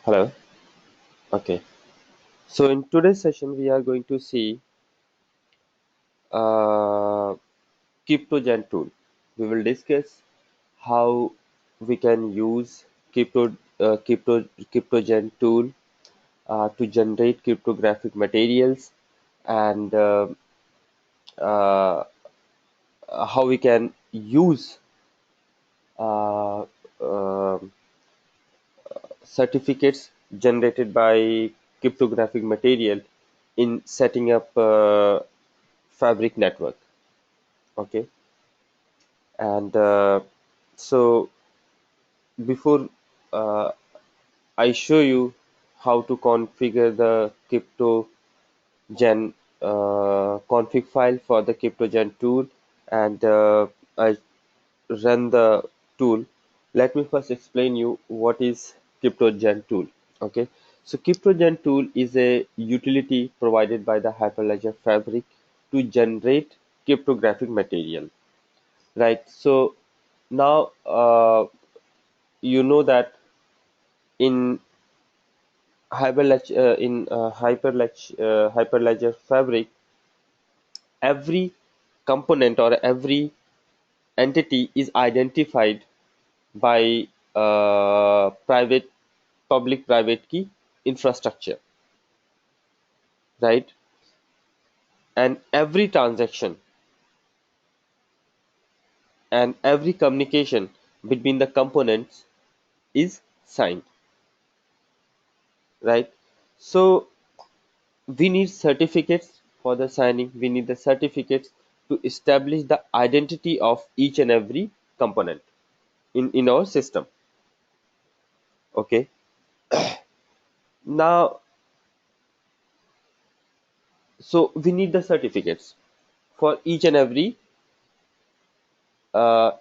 Hello. Okay. So in today's session, we are going to see uh, Cryptogen tool. We will discuss how we can use Cryptogen tool to generate cryptographic materials and uh, how we can use uh, uh, certificates generated by cryptographic material in setting up fabric network. Okay. And so before uh, I show you how to configure the Cryptogen config file for the Cryptogen tool, and I run the tool, let me first explain you what is Cryptogen tool. Okay, so Cryptogen tool is a utility provided by the Hyperledger Fabric to generate cryptographic material. Right. So now you know that in Hyperledger Fabric, every component or every entity is identified by private public private key infrastructure, right? And every transaction and every communication between the components is signed, right? So we need certificates for the signing. We need the certificates to establish the identity of each and every component in our system. Okay. Now, so we need the certificates for each and every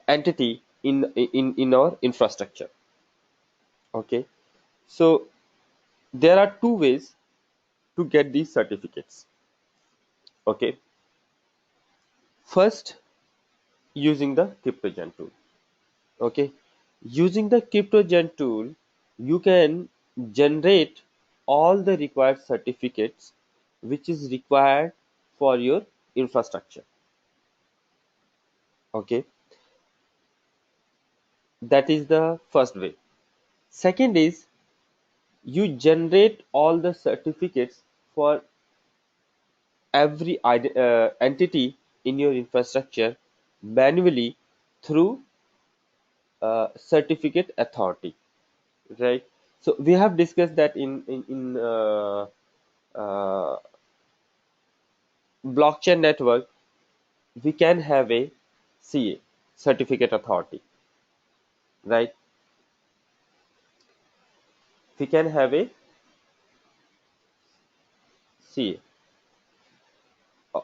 entity in our infrastructure. Okay. So there are two ways to get these certificates. Okay. First, using the Cryptogen tool. Okay, using the Cryptogen tool, you can generate all the required certificates which is required for your infrastructure. Okay, that is the first way. Second is you generate all the certificates for every entity in your infrastructure manually through certificate authority, right? So we have discussed that in uh, blockchain network, we can have a CA, certificate authority, right? We can have a CA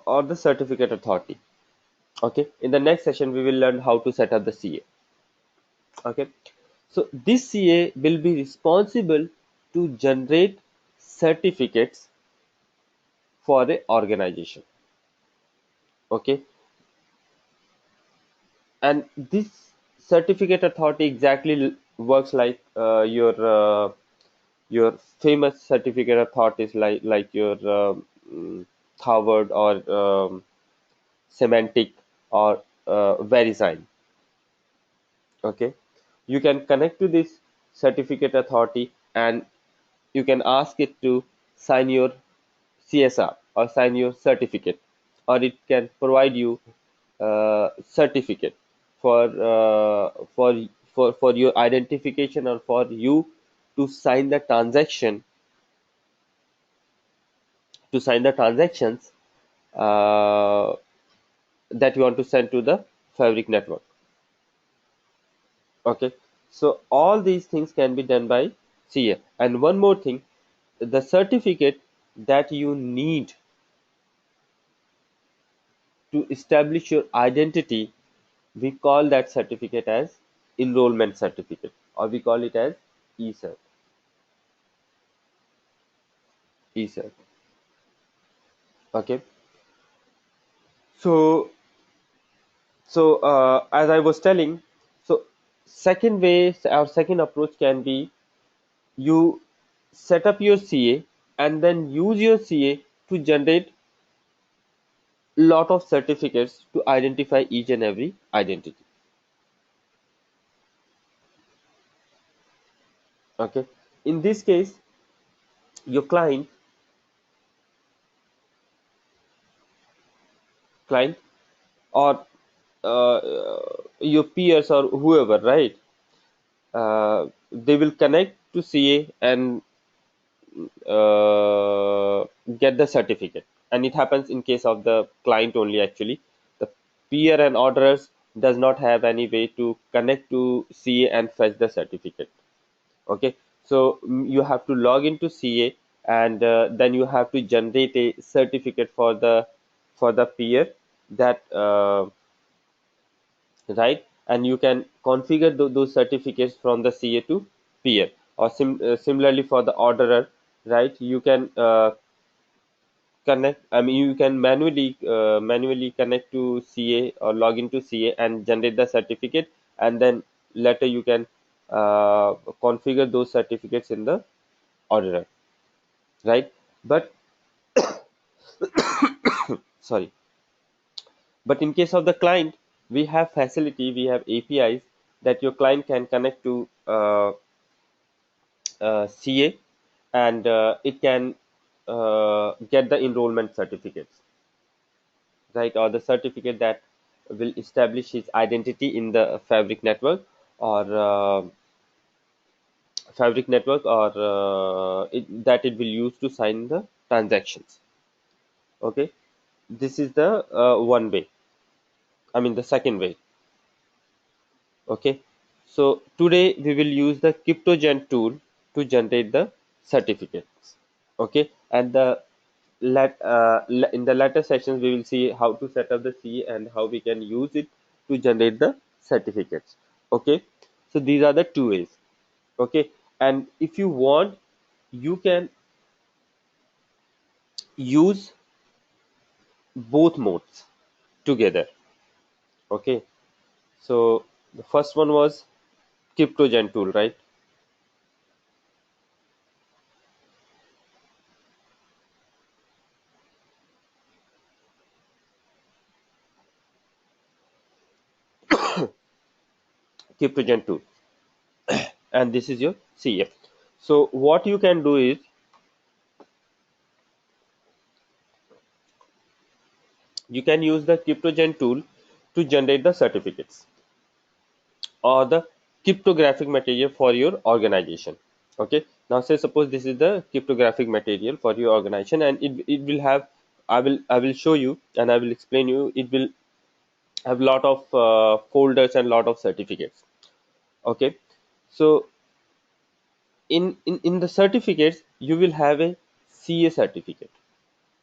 or the certificate authority. Okay. In the next session, we will learn how to set up the CA. Okay. So this CA will be responsible to generate certificates for the organization. Okay. And this certificate authority exactly works like your famous certificate authorities like your Harvard or Semantic or Verisign. Okay, you can connect to this certificate authority and you can ask it to sign your CSR or sign your certificate, or it can provide you certificate for for your identification or for you to sign the transaction to sign the transactions uh, that you want to send to the Fabric network. Okay, so all these things can be done by CA. And one more thing, the certificate that you need to establish your identity, we call that certificate as enrollment certificate, or we call it as ECERT. ECERT. Okay. So as I was telling, so second way or second approach can be you. set up your CA and then use your CA to generate lot of certificates to identify each and every identity. Okay. In this case, your client or your peers or whoever, right? They will connect to CA and get the certificate. And it happens in case of the client only actually. The peer and orderers does not have any way to connect to CA and fetch the certificate. Okay, so you have to log into CA and then you have to generate a certificate for the peer that right, and you can configure those certificates from the CA to peer or similarly for the orderer, right? You can connect, I mean you can manually connect to CA or log into CA and generate the certificate, and then later you can configure those certificates in the orderer, right? But sorry, but in case of the client, we have facility, we have APIs that your client can connect to CA, and it can get the enrollment certificates, right, or the certificate that will establish his identity in the fabric network, or that it will use to sign the transactions. Okay, this is the one way, I mean the second way. Okay, so today we will use the Cryptogen tool to generate the certificates. Okay, and in the latter sessions we will see how to set up the C and how we can use it to generate the certificates. Okay, so these are the two ways. Okay, and if you want, you can use both modes together. Okay, so the first one was Cryptogen tool, right? Cryptogen tool, and this is your CF. So what you can do is you can use the Cryptogen tool to generate the certificates or the cryptographic material for your organization. Okay, now say suppose this is the cryptographic material for your organization, and it will have, I will show you and I will explain you, it will have lot of folders and lot of certificates. Okay, so in the certificates you will have a CA certificate,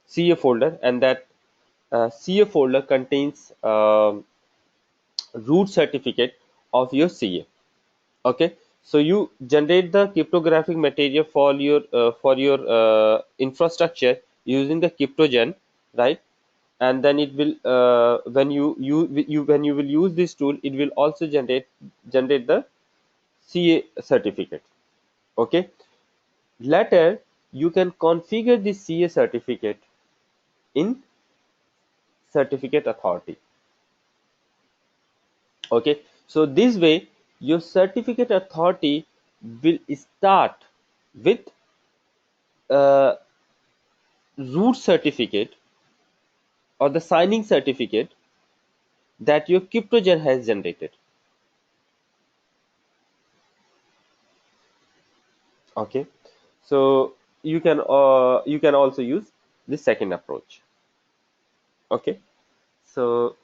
CA folder, and that CA folder contains root certificate of your CA. Okay, so you generate the cryptographic material for your infrastructure using the Cryptogen, right? And then it will when when you will use this tool, it will also generate the CA certificate. Okay, later you can configure the CA certificate in certificate authority. Okay, so this way your certificate authority will start with a root certificate or the signing certificate that your Cryptogen has generated. Okay, so you can also use the second approach. Okay, so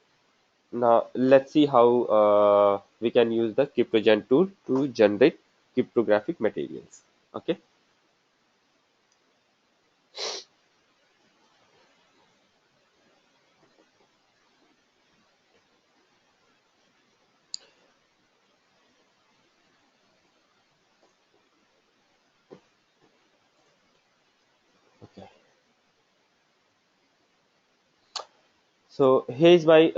now let's see how we can use the Cryptogen tool to generate cryptographic materials. Okay, okay. So here is my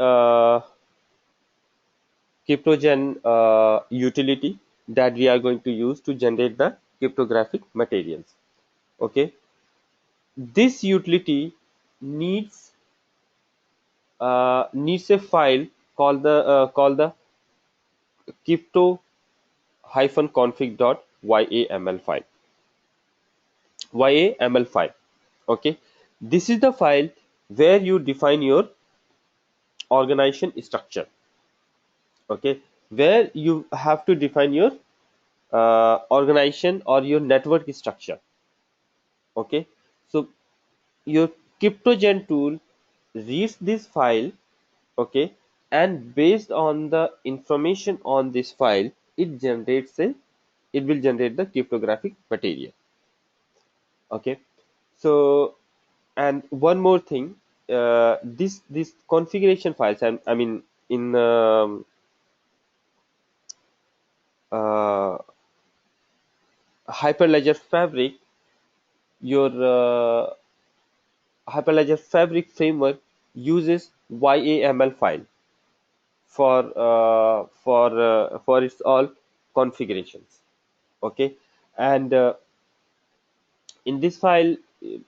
Cryptogen utility that we are going to use to generate the cryptographic materials. Okay, this utility needs needs a file called the crypto-config.yaml file. Okay, this is the file where you define your organization structure. Okay, where you have to define your organization or your network structure. Okay, so your Cryptogen tool reads this file. Okay, and based on the information on this file, it will generate the cryptographic material. Okay, so and one more thing, this configuration files, I mean in uh, Hyperledger Fabric, your Hyperledger Fabric framework uses YAML file for its all configurations. Okay, and in this file, we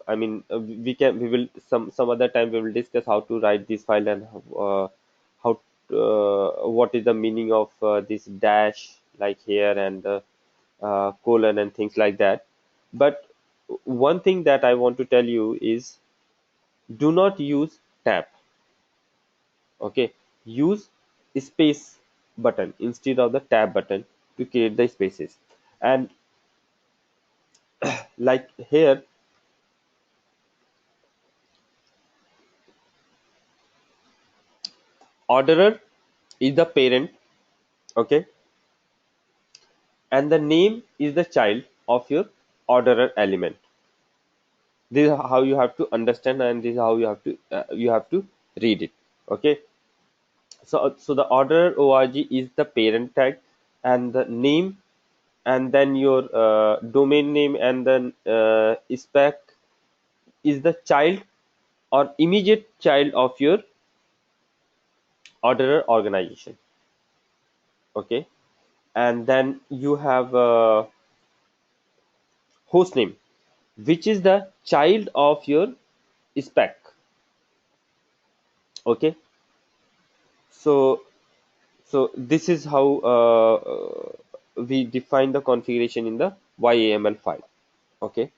will some other time we will discuss how to write this file, and how what is the meaning of this dash like here, and colon and things like that. But one thing that I want to tell you is, do not use tab. Okay, use space button instead of the tab button to create the spaces. And like here, orderer is the parent. Okay, and the name is the child of your orderer element. This is how you have to understand, and this is how you have to read it. Okay, so the orderer org is the parent tag, and the name, and then your domain name, and then spec is the child or immediate child of your orderer organization. Okay, and then you have host name, which is the child of your spec. Okay, so this is how we define the configuration in the YAML file. Okay,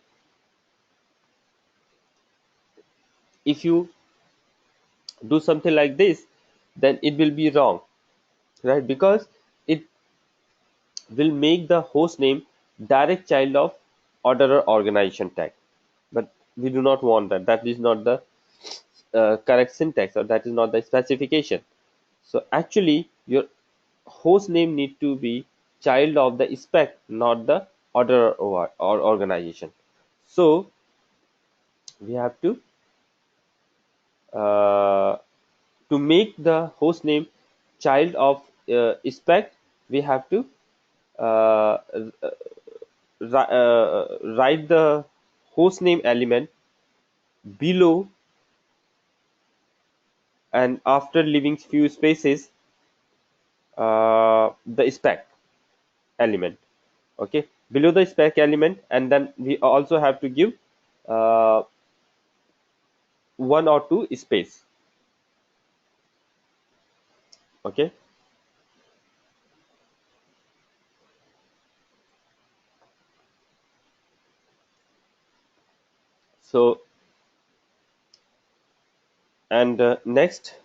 if you do something like this, then it will be wrong, right? Because it will make the host name direct child of orderer organization tag, but we do not want that. That is not the correct syntax, or that is not the specification. So actually your host name need to be child of the spec, not the order or organization. So we have uh, to make the host name child of spec, we have to uh, write the host name element below, and after leaving few spaces, the spec element. Okay, below the spec element, and then we also have to give uh, one or two space. Okay, so and next,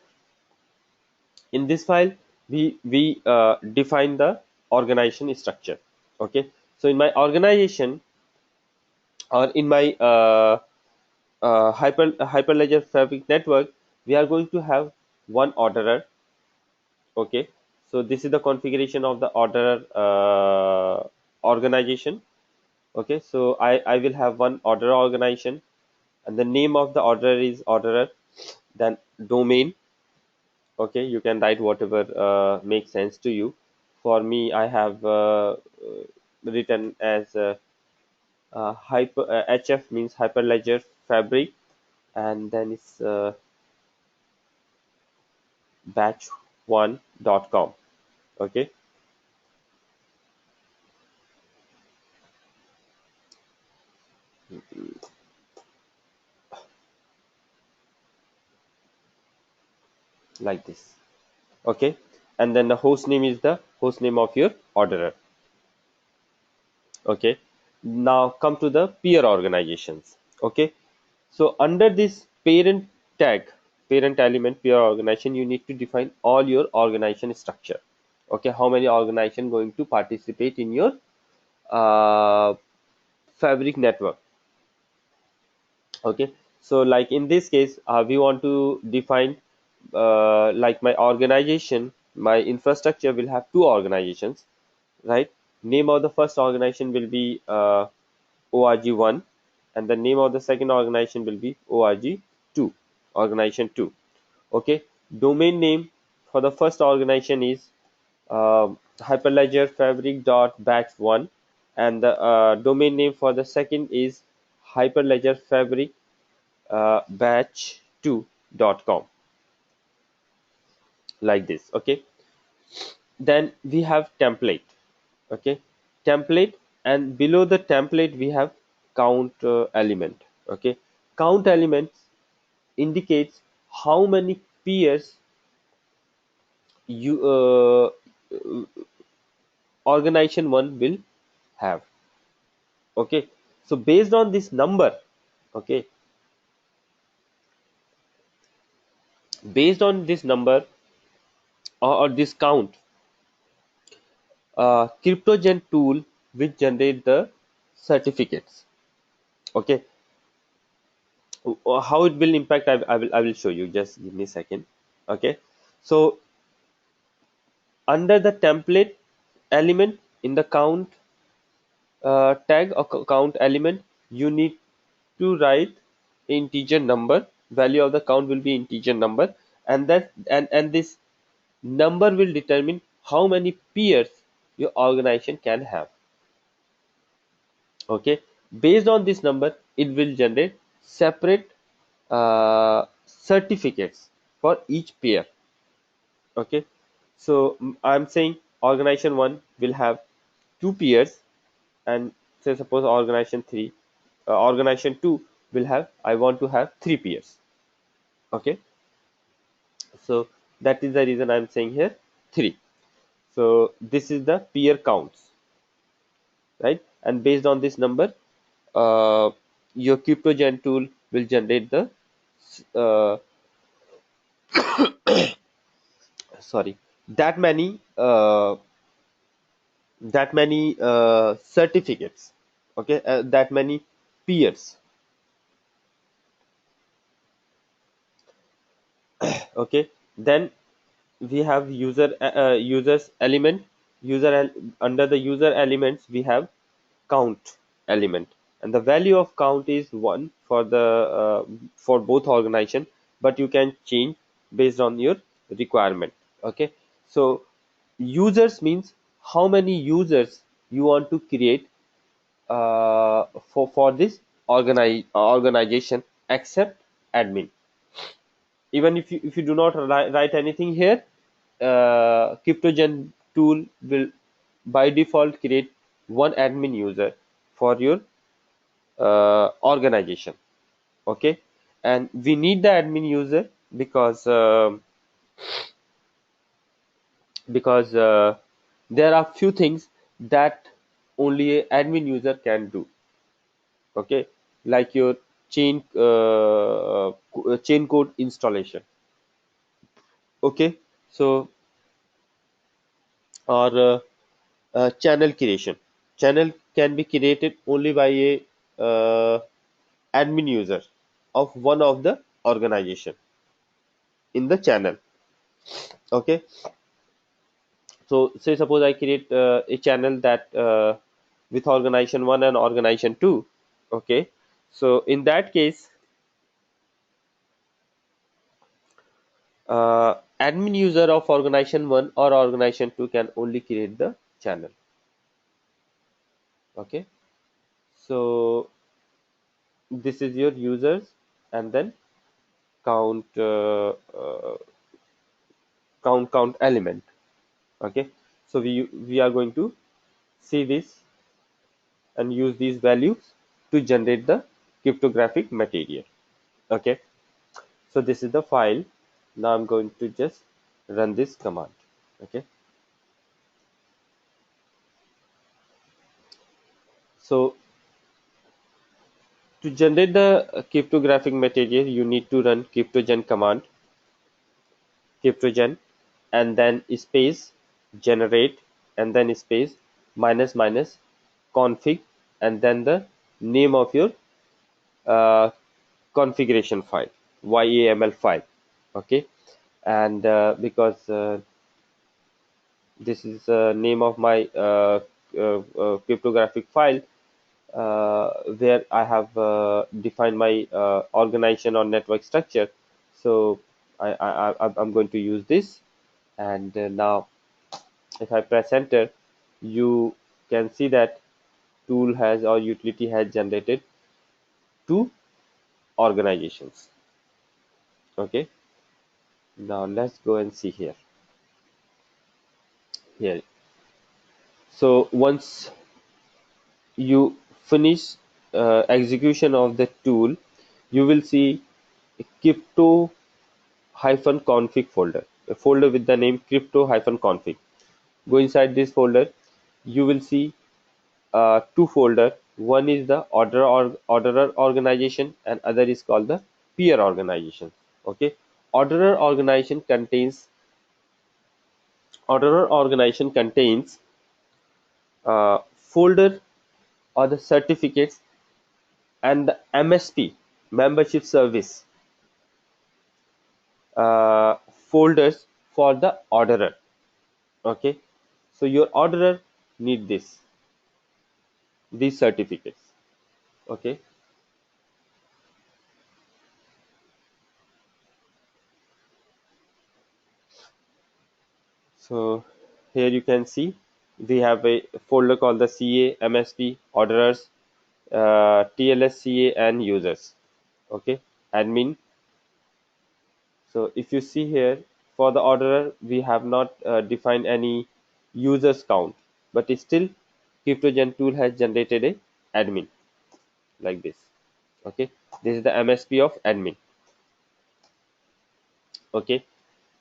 in this file, we define the organization structure. Okay, so in my organization, or in my hyperledger fabric network, we are going to have one orderer. Okay, so this is the configuration of the orderer organization. Okay, so I will have one orderer organization, and the name of the orderer is orderer, then domain. Okay, you can write whatever makes sense to you. For me, I have written as hyper HF means hyperledger fabric, and then it's batch1.com. Okay, like this. Okay, and then the host name is the host name of your orderer. Okay, now come to the peer organizations. Okay, so under this parent tag, parent element peer organization, you need to define all your organization structure. Okay, how many organization going to participate in your uh, fabric network. Okay, so like in this case, we want to define like my organization, my infrastructure will have two organizations, right? Name of the first organization will be org1, and the name of the second organization will be org2, organization 2. Okay, domain name for the first organization is hyperledger fabric dot batch 1, and the domain name for the second is hyperledger fabric batch2.com, like this. Okay, then we have template. Okay, template, and below the template we have count element. Okay, count elements indicates how many peers you organization one will have. Okay, so based on this number, okay, based on this number, or this count, Cryptogen tool will generate the certificates. Okay, how it will impact, I will show you, just give me a second. Okay, so under the template element in the count tag or count element, you need to write integer number. Value of the count will be integer number, and this number will determine how many peers your organization can have. Okay, based on this number it will generate separate certificates for each peer. Okay, so I'm saying organization 1 will have 2 peers, and say suppose organization 3, organization 2 will have, I want to have 3 peers. Okay, so that is the reason I'm saying here 3. So this is the peer counts, right? And based on this number, uh, your Cryptogen tool will generate the uh, sorry, that many certificates. Okay, that many peers. Okay, then we have users element. Under the user elements we have count element, and the value of count is 1 for the for both organization, but you can change based on your requirement. Okay, so users means how many users you want to create for this organization, except admin. Even if you do not write anything here, Cryptogen tool will by default create one admin user for your organization. Okay, and we need the admin user because there are few things that only a admin user can do. Okay, like your chain code installation. Okay, so or channel creation. Channel can be created only by a admin user of one of the organization in the channel. Okay, so say suppose I create a channel that with organization 1 and organization 2. Okay, so in that case, admin user of organization 1 or organization 2 can only create the channel. Okay, so this is your users, and then count count element. Okay, so we are going to see this and use these values. to generate the cryptographic material. Okay, so this is the file. Now I'm going to just run this command. Okay, so to generate the cryptographic material, you need to run cryptogen command, cryptogen, and then space generate, and then space minus minus config, and then the name of your uh, configuration file, YAML file. Okay, and because this is the name of my cryptographic file, where I have defined my organization or network structure. So I'm going to use this, and now if I press enter, you can see that tool has or utility has generated two organizations. Okay, now let's go and see here. So once you finish execution of the tool, you will see crypto hyphen config folder, a folder with the name crypto hyphen config. Go inside this folder, you will see two folder. One is the orderer organization, and other is called the peer organization. Okay, orderer organization contains orderer organization contains folder or the certificates and the MSP, membership service, folders for the orderer. Okay, so your orderer need these certificates. Okay, so here you can see we have a folder called the CA, MSP, orderers, TLS, CA, and users. Okay, admin. So if you see here, for the orderer we have not defined any users count, but still Cryptogen tool has generated a admin like this. Okay, this is the MSP of admin. Okay,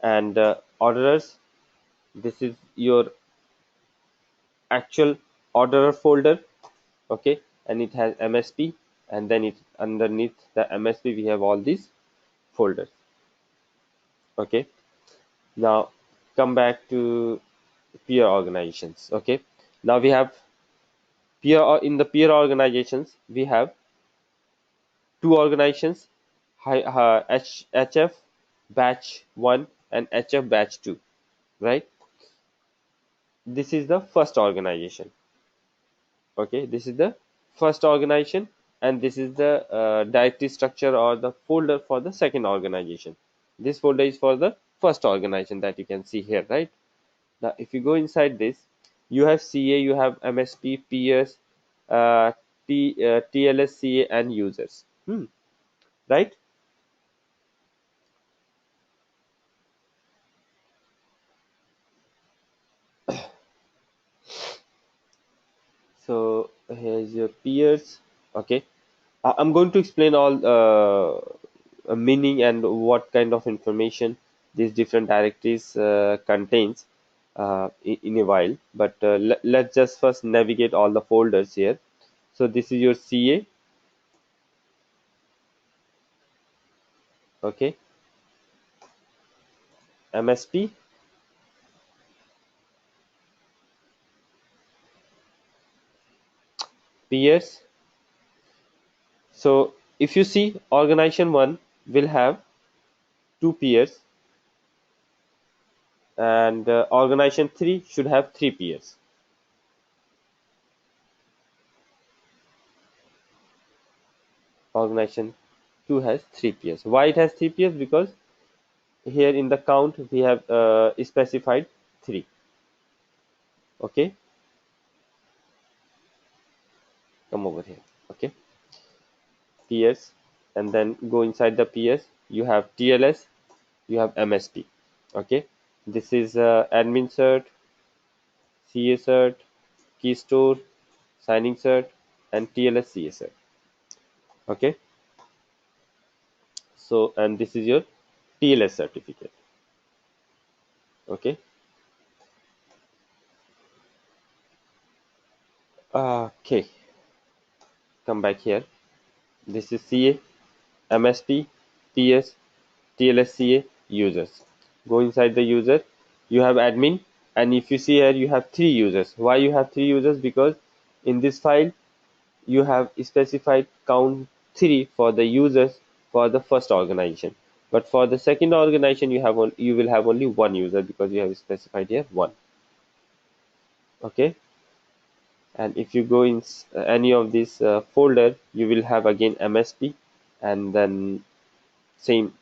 and orderers, this is your actual orderer folder. Okay, and it has MSP, and then it underneath the MSP we have all these folders. Okay, now come back to peer organizations. Okay, now we have in the peer organizations we have two organizations, HF batch 1 and HF batch 2, right? This is the first organization. Okay, this is the first organization, and this is the directory structure or the folder for the second organization. This folder is for the first organization that you can see here, right? Now if you go inside this, you have CA, you have MSP, peers, uh, TLS, CA, and users. Right. So here's your peers. Okay, I'm going to explain all meaning and what kind of information these different directories contains in a while. But let's just first navigate all the folders here. So this is your CA. Okay, MSP, peers. So if you see, organization 1 will have two peers, and organization 3 should have three peers. Organization 2 has three peers. Why it has three peers? Because here in the count we have specified 3. Okay, come over here. Okay, peers, and then go inside the peers, you have TLS, you have MSP. Okay, this is admin cert, CA cert, key store, signing cert, and TLS CA cert. Okay, so and this is your TLS certificate. Okay. Okay, come back here. This is CA, MSP, PS, TLSCA users. Go inside the user. You have admin, and if you see here, you have three users. Why you have three users? Because in this file you have specified count three for the users for the first organization. But for the second organization, you will have only one user because you have specified here one. Okay, and if you go in any of this folder, you will have again MSP, and then same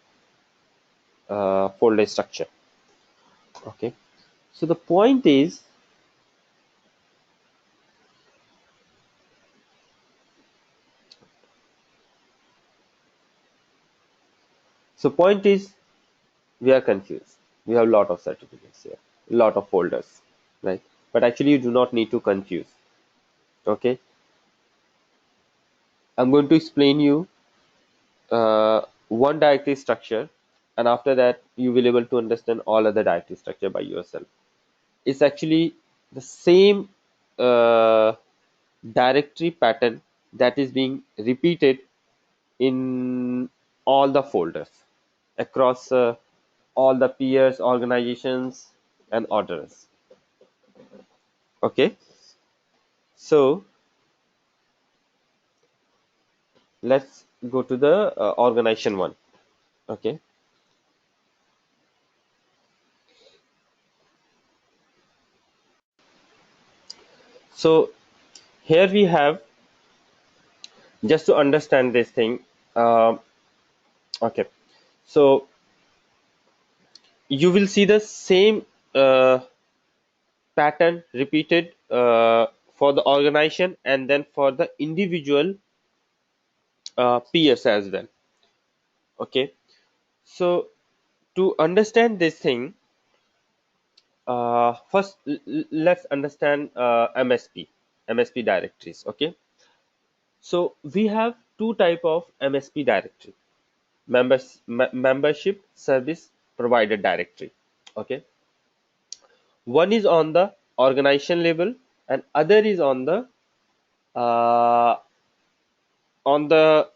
folder structure. Okay, so the point is we are confused. We have a lot of certificates here, a lot of folders, right? But actually, you do not need to confuse. Okay, I'm going to explain you one directory structure, and after that, you will able to understand all other directory structure by yourself. It's actually the same uh, directory pattern that is being repeated in all the folders across all the peers, organizations, and orders. Okay, so let's go to the organization one. Okay, so here we have, just to understand this thing. um okay, so you will see the same uh, pattern repeated for the organization and then for the individual peers as well. Okay, so to understand this thing, first let's understand MSP directories. Okay, so we have two type of MSP directory: membership service provider directory. Okay, one is on the organization level and other is uh, on the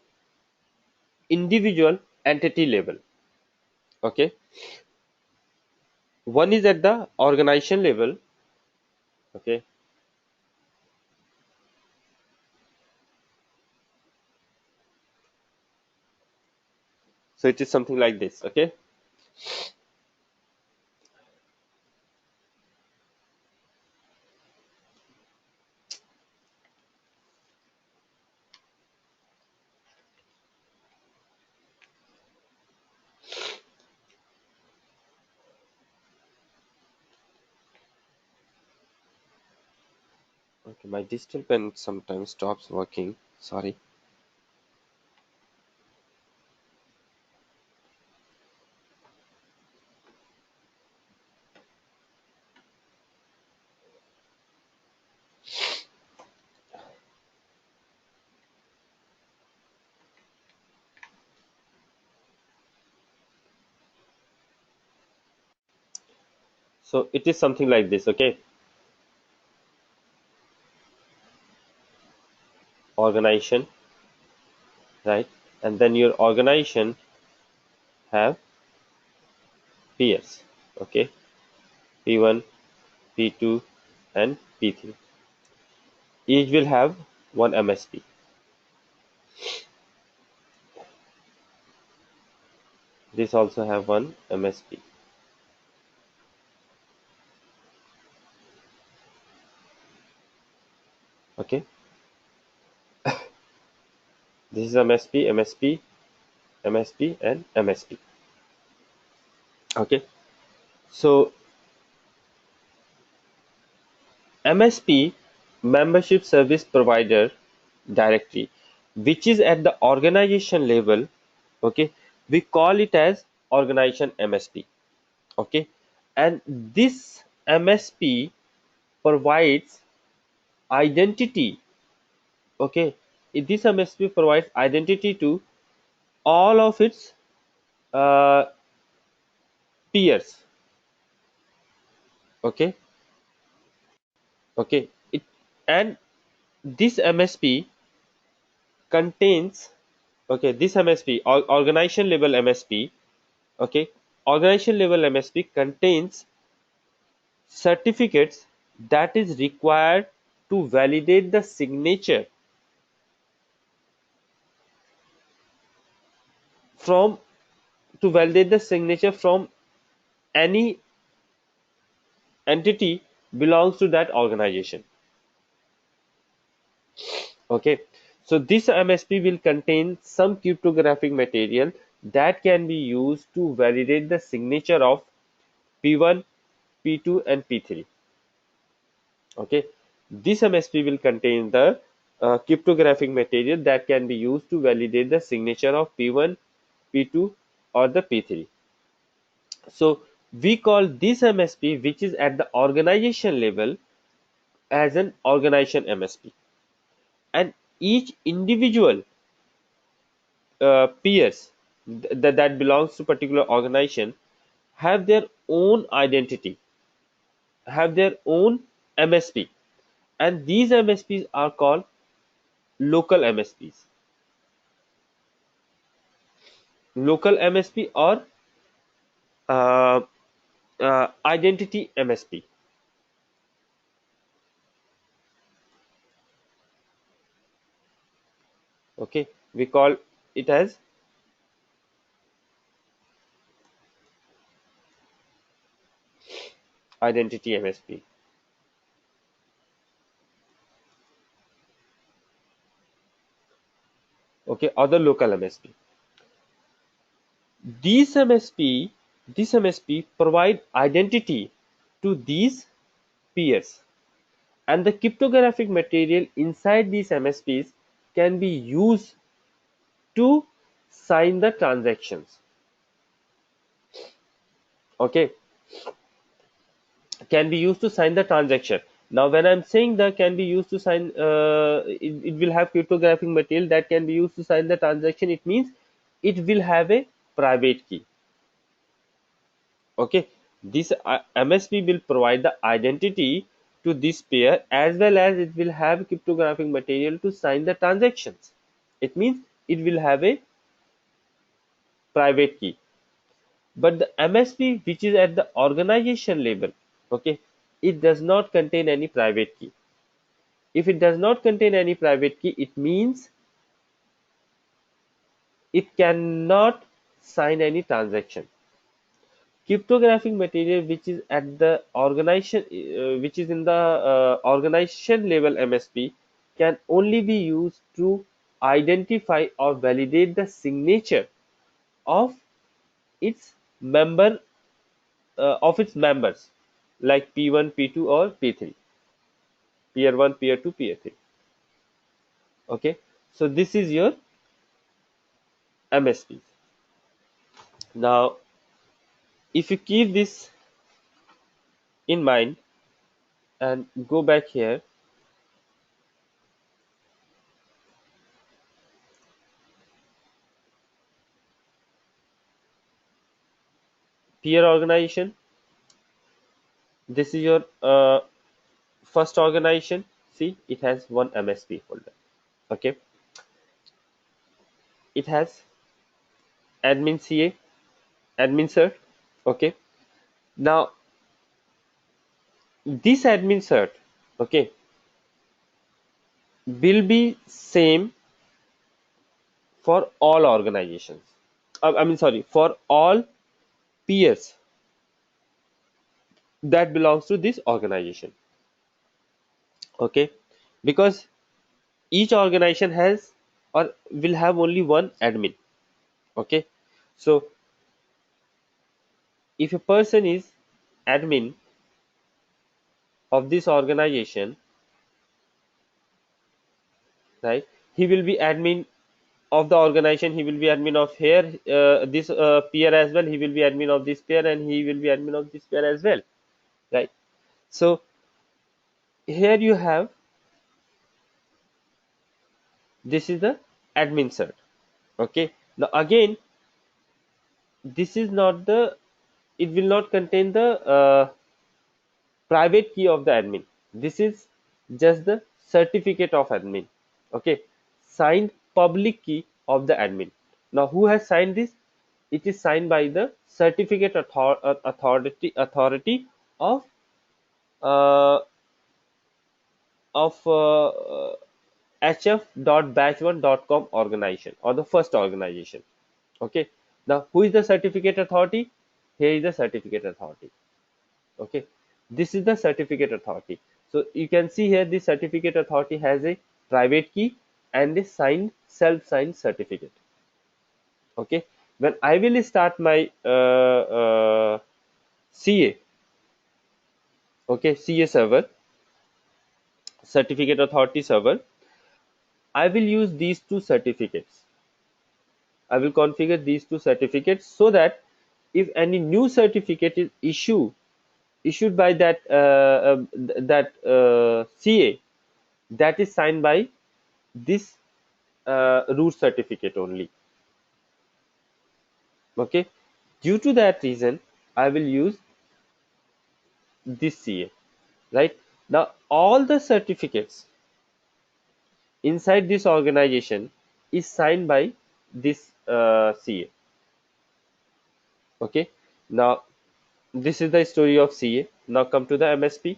individual entity level. Okay, one is at the organization level. Okay, so it is something like this. Okay, okay, my digital pen sometimes stops working, sorry. So it is something like this. Okay, organization, right? And then your organization have peers. Okay, P1, P2, and P3. Each will have one MSP. This also have one MSP. Okay, this is MSP, MSP, MSP, and MSP. Okay, so MSP, membership service provider directory, which is at the organization level. Okay, we call it as organization MSP. Okay, and this MSP provides identity. Okay, this MSP provides identity to all of its uh, peers. Okay, okay. And this MSP contains, okay, this MSP organization level MSP, okay, organization level MSP contains certificates that is required to validate the signature from from any entity belongs to that organization. Okay, so this MSP will contain some cryptographic material that can be used to validate the signature of P1, P2, and P3. Okay, this MSP will contain the cryptographic material that can be used to validate the signature of P1, P2, or the P3. So we call this MSP, which is at the organization level, as an organization MSP, and each individual peers that belongs to particular organization have their own identity, have their own MSP, and these MSPs are called local MSPs, local MSP, or uh, identity MSP. Okay, we call it as identity MSP. Okay, or the local MSP. These MSP, this MSP provide identity to these peers, and the cryptographic material inside these MSPs can be used to sign the transactions. Okay, can be used to sign the transaction. Now when I'm saying that can be used to sign, it will have cryptographic material that can be used to sign the transaction. It means it will have a private key. Okay, this MSP will provide the identity to this pair, as well as it will have cryptographic material to sign the transactions. It means it will have a private key. But the MSP, which is at the organization level, okay, it does not contain any private key. If it does not contain any private key, it means it cannot sign any transaction. Cryptographic material which is at the organization, which is in the organization level MSP, can only be used to identify or validate the signature of its member, of its members, like P1, P2, or P3, peer 1, peer 2, peer 3. Okay, so this is your MSP. Now if you keep this in mind and go back here, peer organization, this is your first organization. See, it has one MSP folder. Okay, it has admin CA, admin cert. Okay, now this admin cert, okay, will be same for all organizations. I mean, sorry, for all peers that belongs to this organization. Okay, because each organization has or will have only one admin. Okay, so if a person is admin of this organization, right, he will be admin of the organization, he will be admin of here, this peer as well, he will be admin of this peer, and he will be admin of this peer as well, right? So here you have This is the admin cert. Okay, now again, this is not the, it will not contain the private key of the admin. This is just the certificate of admin. Okay, signed public key of the admin. Now who has signed this? It is signed by the certificate authority of uh, hf.batch1.com organization, or the first organization. Okay, now who is the certificate authority? Here is the certificate authority. Okay, this is the certificate authority. So you can see here the certificate authority has a private key and a signed, self-signed certificate. Okay, when I will start my CA, okay, CA server, certificate authority server, I will use these two certificates. I will configure these two certificates so that if any new certificate is issued by that CA, that is signed by this root certificate only. Okay, due to that reason, I will use this CA. Right now, all the certificates inside this organization is signed by this CA. Okay, now this is the story of CA. Now come to the MSP.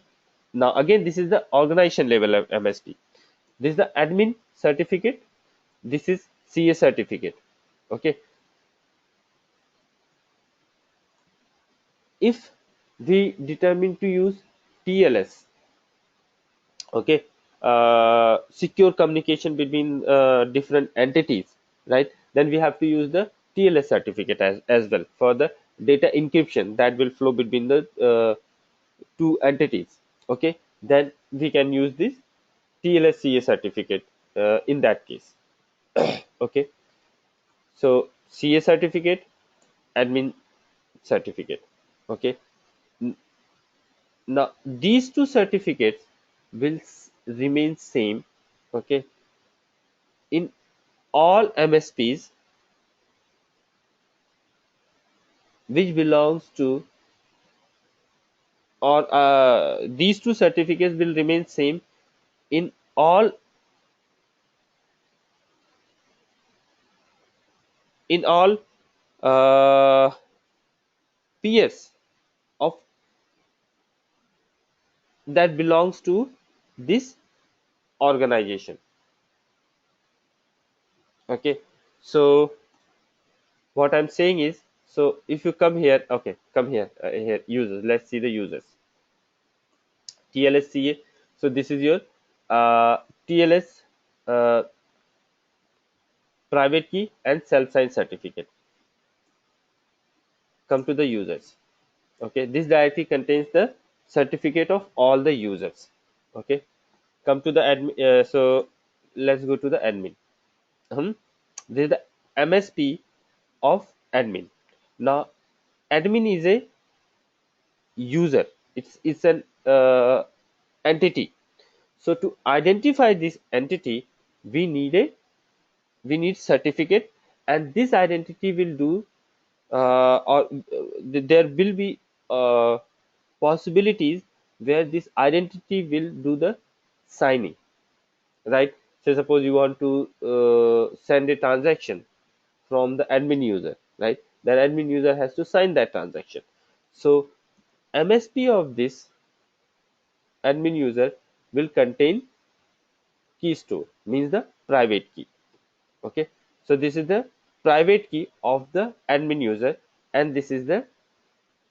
Now again, this is the organization level of MSP. This is the admin certificate. This is CA certificate. Okay, if we determine to use TLS, okay, secure communication between different entities, right, then we have to use the TLS certificate as well for the data encryption that will flow between the two entities. Okay, then we can use this TLS-CA certificate in that case. Okay, so CA certificate, admin certificate. Okay, now these two certificates will remain same. Okay, in all MSPs which belongs to, or these two certificates will remain same in all, in all uh, PS of that belongs to this organization. Okay, so what I'm saying is, so if you come here, okay, come here, here users, let's see the users. TLSCA, so this is your TLS uh, private key and self-signed certificate. Come to the users. Okay, this directory contains the certificate of all the users. Okay, come to the admin. So let's go to the admin. This is the MSP of admin. Now admin is a user, it's an entity. So to identify this entity, we need a, we need certificate, and this identity will do or there will be uh, possibilities where this identity will do the signing, right? So suppose you want to send a transaction from the admin user, right? Then admin user has to sign that transaction. So MSP of this admin user will contain key store, means the private key. Okay, so this is the private key of the admin user, and this is the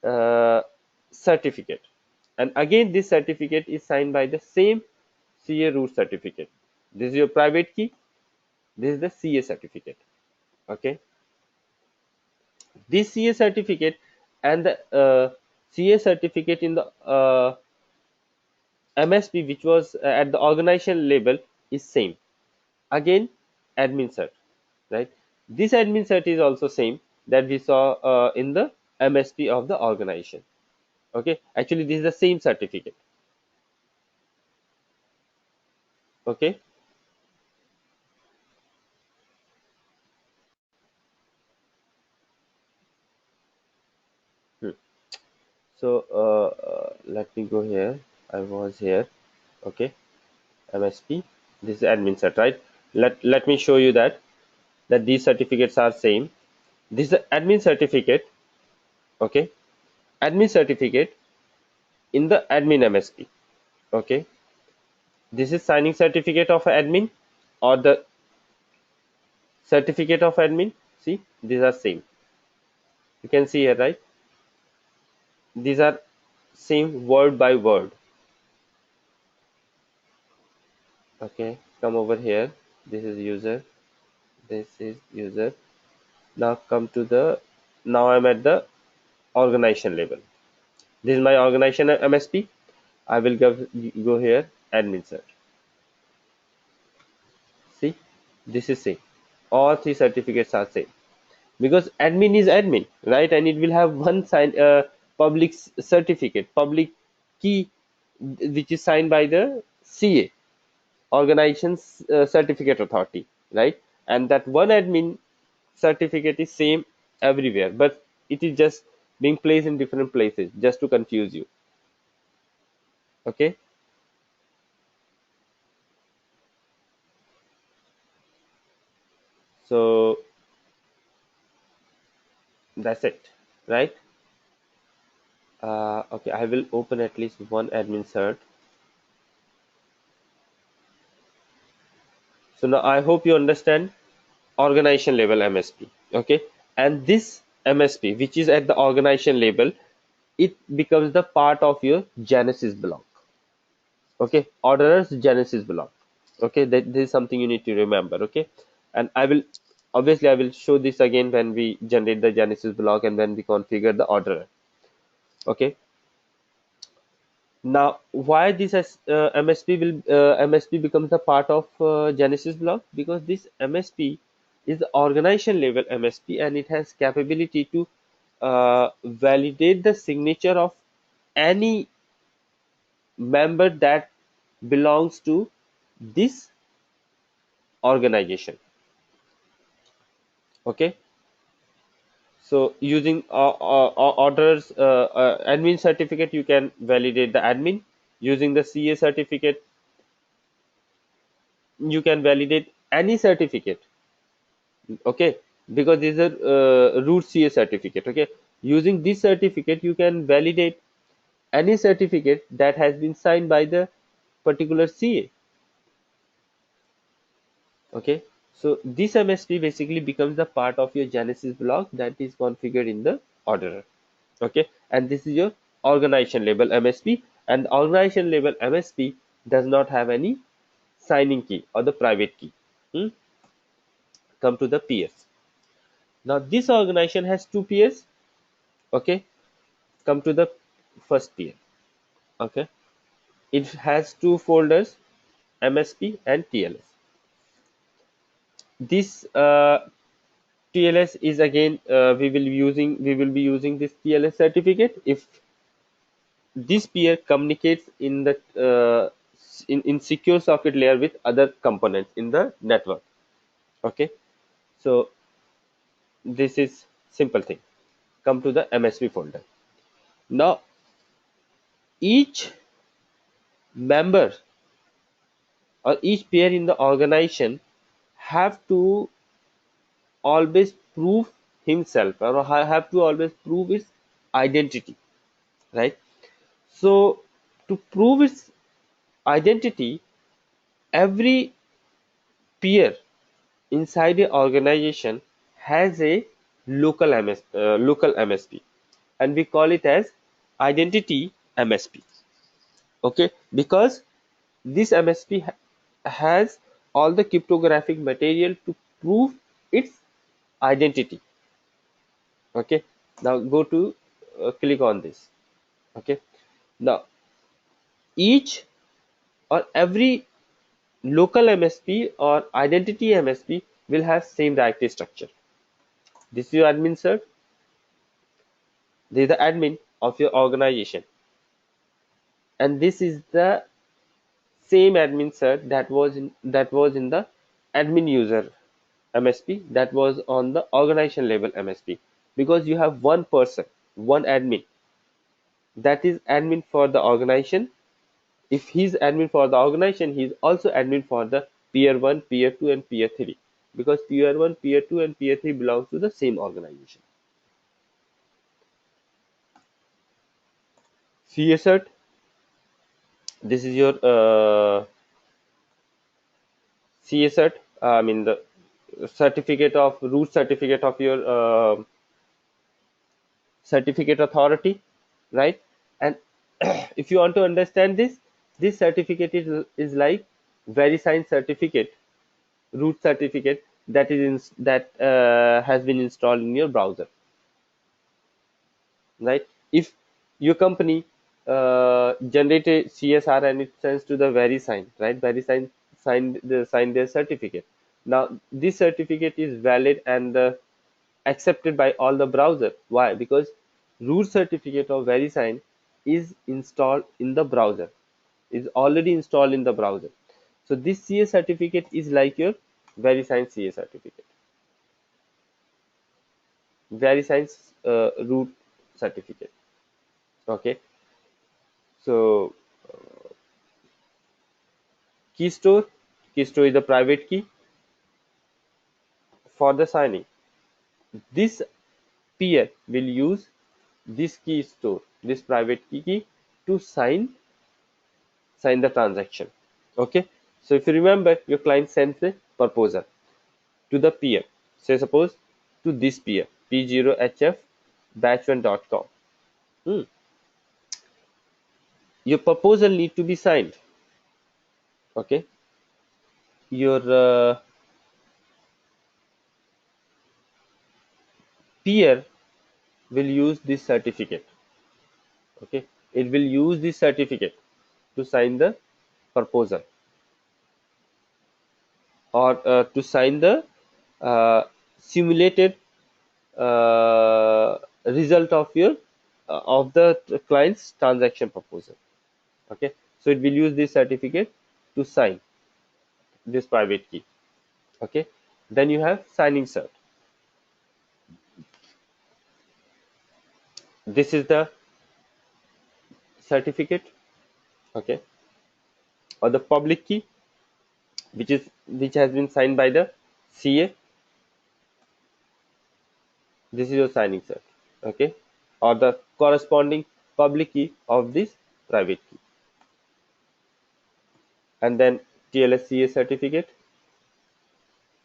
uh, certificate. And again, this certificate is signed by the same CA root certificate. This is your private key, this is the CA certificate. Okay, this CA certificate and the CA certificate in the MSP, which was at the organization level, is same. Again, admin cert, right? This admin cert is also same that we saw in the MSP of the organization. Okay, actually this is the same certificate. Okay, So let me go here. I was here. Okay, MSP. This is admin cert, right? Let me show you that these certificates are same. This is admin certificate. Okay, admin certificate in the admin MSP. Okay, this is signing certificate of admin or the certificate of admin. See, these are same. You can see here, right? These are same word by word. Okay, come over here. This is user. This is user. Now come to the. Now I'm at the organization level. This is my organization MSP. I will go here admin cert. See, this is same. All three certificates are same because admin is admin, right? And it will have one sign public certificate, public key, which is signed by the CA, organization's certificate authority, right? And that one admin certificate is same everywhere, but it is just being placed in different places just to confuse you. Okay, so that's it, right? Okay, I will open at least one admin cert. So now I hope you understand organization level MSP. Okay, and this MSP, which is at the organization level, it becomes the part of your Genesis block. Okay, orderers Genesis block. Okay, that this is something you need to remember. Okay, and I will obviously I will show this again when we generate the Genesis block and when we configure the orderer. Okay, now, why this MSP will MSP becomes a part of Genesis block? Because this MSP is the organization level MSP and it has capability to validate the signature of any member that belongs to this organization. Okay, so using orders admin certificate, you can validate the admin. Using the CA certificate, you can validate any certificate. Okay, because this is a root CA certificate. Okay, using this certificate you can validate any certificate that has been signed by the particular CA. Okay, so this MSP basically becomes the part of your Genesis block that is configured in the orderer. Okay, and this is your organization label MSP, and organization label MSP does not have any signing key or the private key. Hmm? Come to the peers. Now this organization has two peers. Okay, come to the first peer. Okay, it has two folders, MSP and TLS. This TLS is again we will be using this TLS certificate if this peer communicates in the in secure socket layer with other components in the network. Okay, so this is simple thing. Come to the MSP folder. Now each member or each peer in the organization have to always prove himself or have to always prove its identity, right? So to prove its identity, every peer inside the organization has a local MSP, and we call it as identity MSP. Okay, because this MSP has all the cryptographic material to prove its identity. Okay, now go to click on this. Okay, now each or every local MSP or identity MSP will have same directory structure. This is your admin cert. This is the admin of your organization, and this is the same admin cert that was in the admin user MSP that was on the organization level MSP, because you have one person, one admin. that is admin for the organization. If he's admin for the organization, he's also admin for the peer 1, peer 2, and peer 3, because peer 1, peer 2, and peer 3 belongs to the same organization. CA this is your CA I mean the certificate of root certificate of your certificate authority, right? And if you want to understand this, this certificate is like VeriSign certificate, root certificate, that is that has been installed in your browser, right? If your company generate a CSR and it sends to the VeriSign, right? VeriSign sign their certificate. Now this certificate is valid and accepted by all the browser. Why? Because root certificate of VeriSign is installed in the browser, is already installed in the browser. So this CA certificate is like your VeriSign CA certificate, VeriSign's root certificate. Okay, so key store, key store is the private key for the signing. This peer will use this key store, this private key to sign the transaction. Okay, so if you remember, your client sends a proposal to the peer, say suppose to this peer p0hf batch1.com. Hmm. Your proposal need to be signed. Okay, your peer will use this certificate. Okay, it will use this certificate to sign the proposal, or to sign the uh, simulated result of your of the client's transaction proposal. Okay, so it will use this certificate to sign this private key. Okay, then you have signing cert. This is the certificate, okay, or the public key, which has been signed by the CA. This is your signing cert, okay, or the corresponding public key of this private key. And then TLSCA certificate.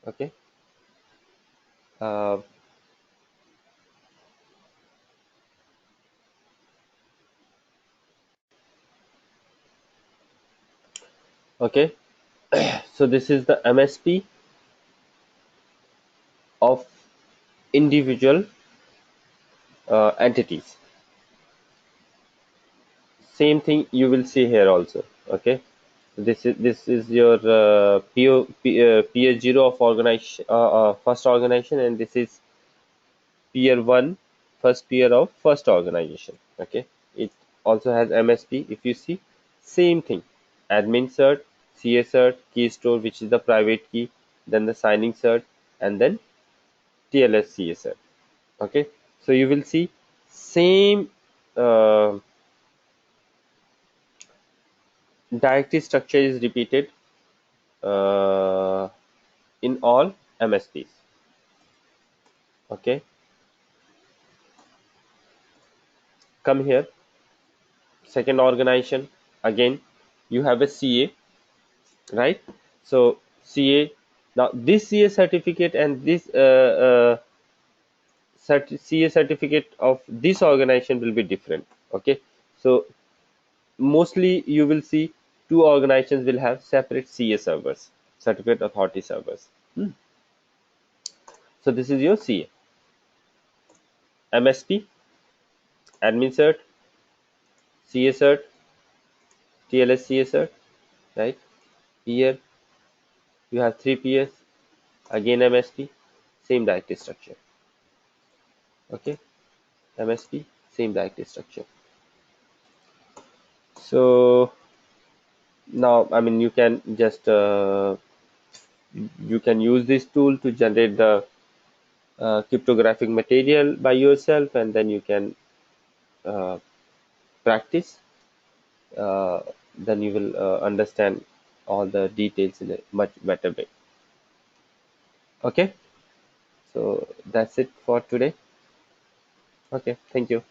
Okay, uh, okay, so this is the MSP of individual entities. Same thing you will see here also. Okay, this is your peer zero of organization, first organization, and this is peer one, first peer of first organization. Okay, it also has MSP. If you see, same thing, admin cert, CA cert, key store, which is the private key, then the signing cert, and then TLS CA cert. Okay, so you will see same uh, directory structure is repeated uh, in all MSPs. Okay, come here, second organization, again you have a CA, right? So CA, now this CA certificate and this CA certificate of this organization will be different. Okay, so mostly you will see two organizations will have separate CA servers, certificate authority servers. So this is your CA, MSP, admin cert, CA cert, TLS CA cert, right? Here you have three PS, again MSP, same directory structure. Okay, MSP, same directory structure. So now, I mean, you can just you can use this tool to generate the cryptographic material by yourself, and then you can uh, practice, uh, then you will understand all the details in a much better way. Okay, so that's it for today. Okay, thank you.